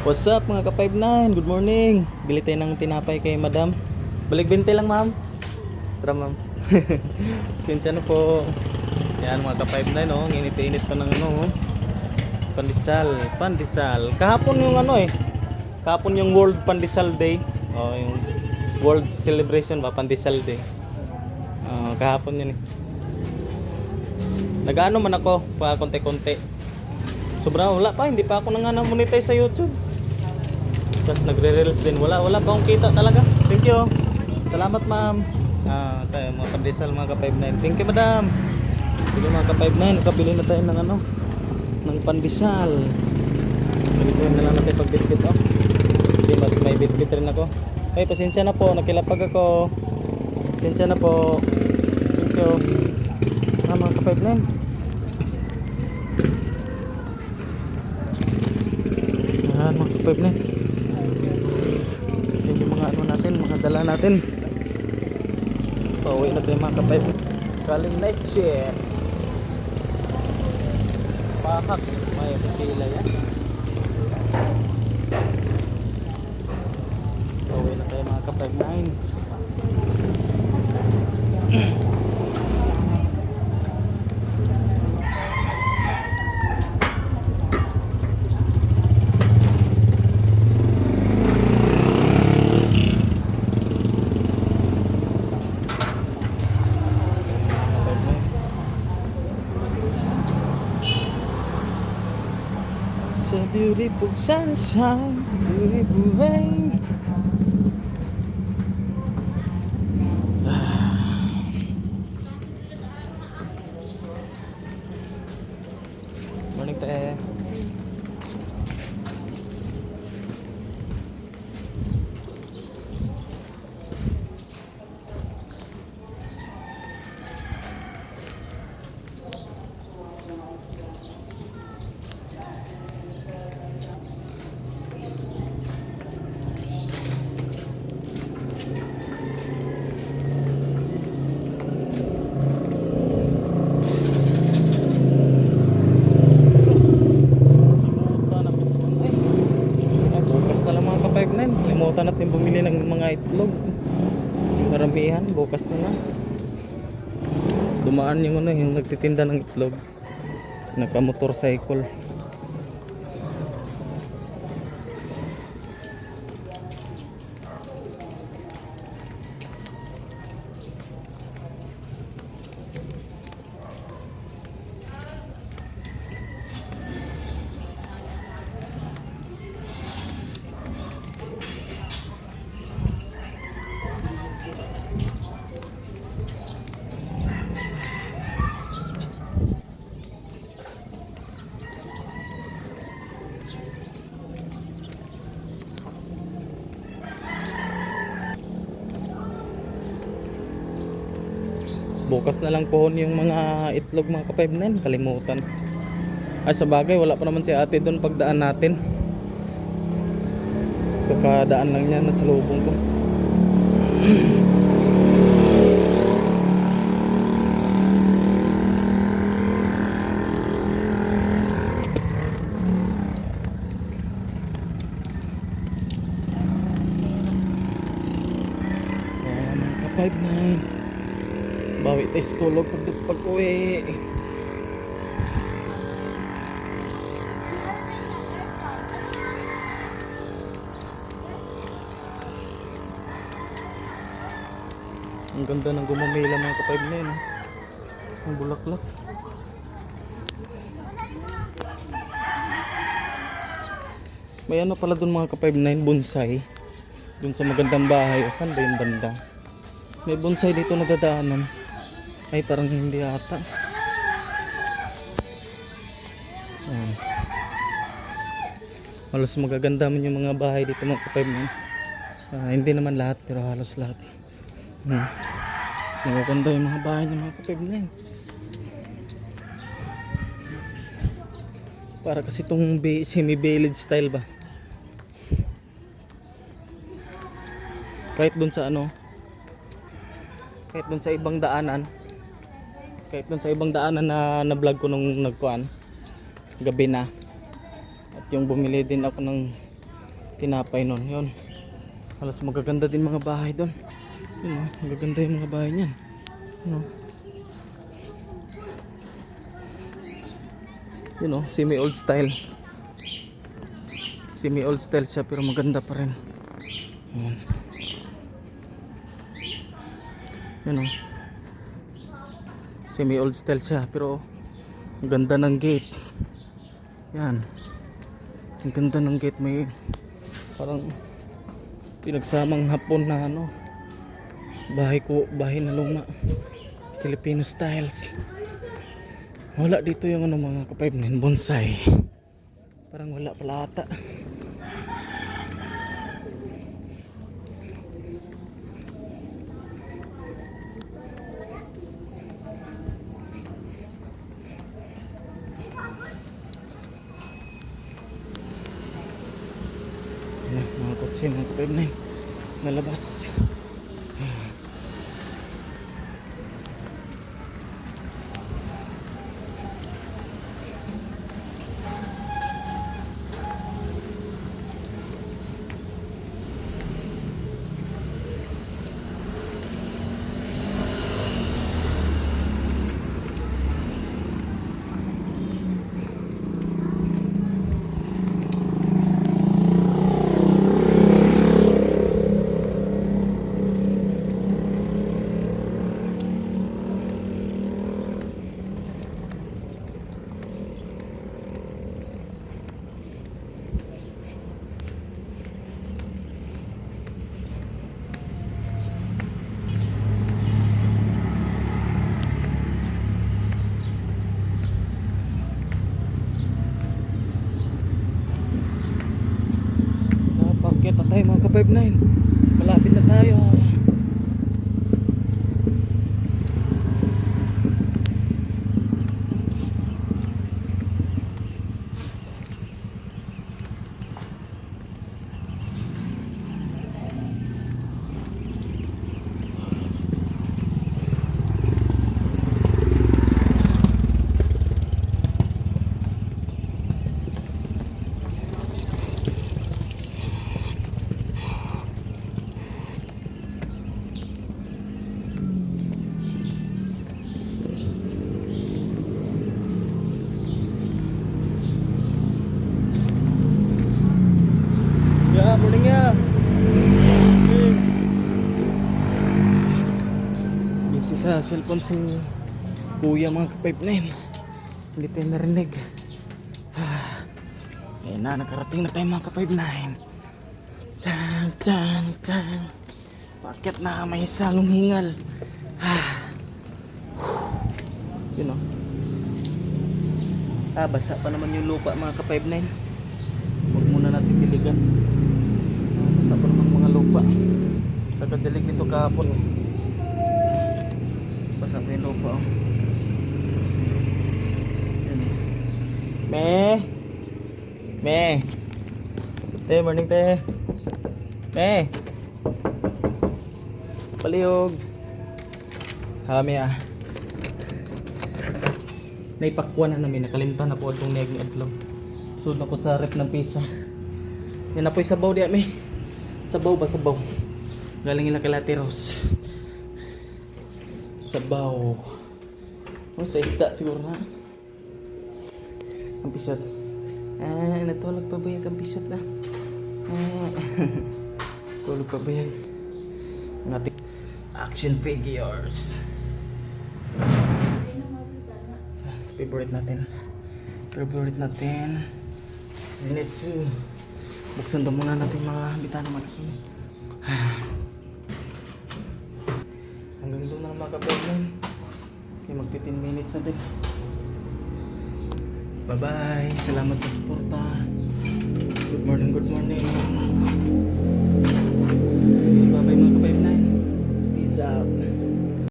What's up mga ka-59? Good morning. Bili tayo ng tinapay kay madam. Balik 20 lang ma'am. Tara ma'am. Sinsya na po. Yan mga ka-59 oh. Init-init pa ng ano oh. Pandesal. Kahapon yung ano eh. Kahapon yung World Pandesal Day. Oh, yung World Celebration ba? Pandesal Day. Kahapon yun eh. Nag-ano man ako pa konti-konti. Sobrang wala pa, hindi pa ako monetize sa YouTube. Tapos nagre-reels din, wala pa akong kita talaga. Thank you. Salamat ma'am. Tayo mga pandesal mga ka-59. Thank you madam. Sige mga ka-59, nakabili na tayo ng ano, ng pandesal. Nalikuhin na lang natin pag-bitbit oh. Hindi may bitbit rin ako. Ay pasensya na po, nakilapag ako. Pasensya na po. Thank you. Mga ka-59. Mga ka-59. Yung mga ano natin, mga dala natin. Pauwi na tayo mga ka-59. Galing night shift. Pakak. May pila yan. Pauwi na tayo mga ka-59. It's a beautiful sunshine, beautiful rain. Morning te. Limutan natin bumili ng mga itlog. Yung karamihan, bukas na lang. Dumaan yung ano, yung nagtitinda ng itlog. Naka-motorcycle. Bukas na lang po yung mga itlog mga ka-59, kalimutan. Ay sa bagay, wala pa naman si ate doon pagdaan natin. Kakadaan lang niya, nasa lubong ko. Ayan mga ka-59. Bawi tayo sa tulog pag-uwi. Ang ganda ng gumamela mga ka-59 na yun. Ang bulaklak. May ano pala dun mga ka-59, bonsai. Dun sa magandang bahay. Saan ba yung banda? May bonsai dito na dadaanan. Ay parang hindi ata. Ayan. Halos magaganda man yung mga bahay dito mga ka-59. Hindi naman lahat pero halos lahat. Magaganda yung mga bahay ng mga ka-59. Para kasi itong semi-village style ba. Kahit dun sa ano, kahit dun sa ibang daanan, na vlog ko nung nagkuan gabi na. At yung bumili din ako ng tinapay nun. Yun. Halos magaganda din mga bahay doon. Yun oh, magaganda yung mga bahay niyan. Yun oh. Yun oh, semi-old style. Semi-old style siya pero maganda pa rin. Yun. Yun oh. Semi-old style siya pero ang ganda ng gate. Yan. Ang ganda ng gate, may parang pinagsamang Hapon na ano. Bahay na luma. Filipino styles. Wala dito yung ano mga ka-5-9 bonsai. Parang wala pala ata. Mga kotse, mga ka-5-9 nalabas. Pakyat na tayo mga ka-5-9. Malapit na tayo. Morning ya. Busy sa cellphone si kuya mga ka-5-9. Hindi tayo narinig. Ayan na, nakarating na tayo mga ka-5-9. Tang, tang, tang. Bakit na may salong hingal. Yun o. Basa pa naman yung lupa mga ka-5-9. Huwag muna natin diligan. Basa pa naman mga lupa. Kagadilig nito kahapon eh. Basa pa yung lupa oh. Yan eh. Me te, morning te. Me palihog. Hami ah. Naipakwan na namin, nakalimtan na po itong niyaging adlaw. Sunod ako sa rep ng pisa. Yan na po yung sabaw di ami. Sabaw ba sabaw? Galing nila kay Ate Rose. Sabaw. Oh, sa isda siguro na. Ang pisot. Natulog pa ba yung ang pisot na? Tulog pa ba yan? Ang ating action figures. Favorite natin Zenitsu. Buksan daw muna natin mga bitana malaki. Hanggang doon na makapag-vlog. Okay, magti 10 minutes na din. Bye bye, salamat sa suporta. Good morning. Sige, bye bye mga ka-5-9. Peace out.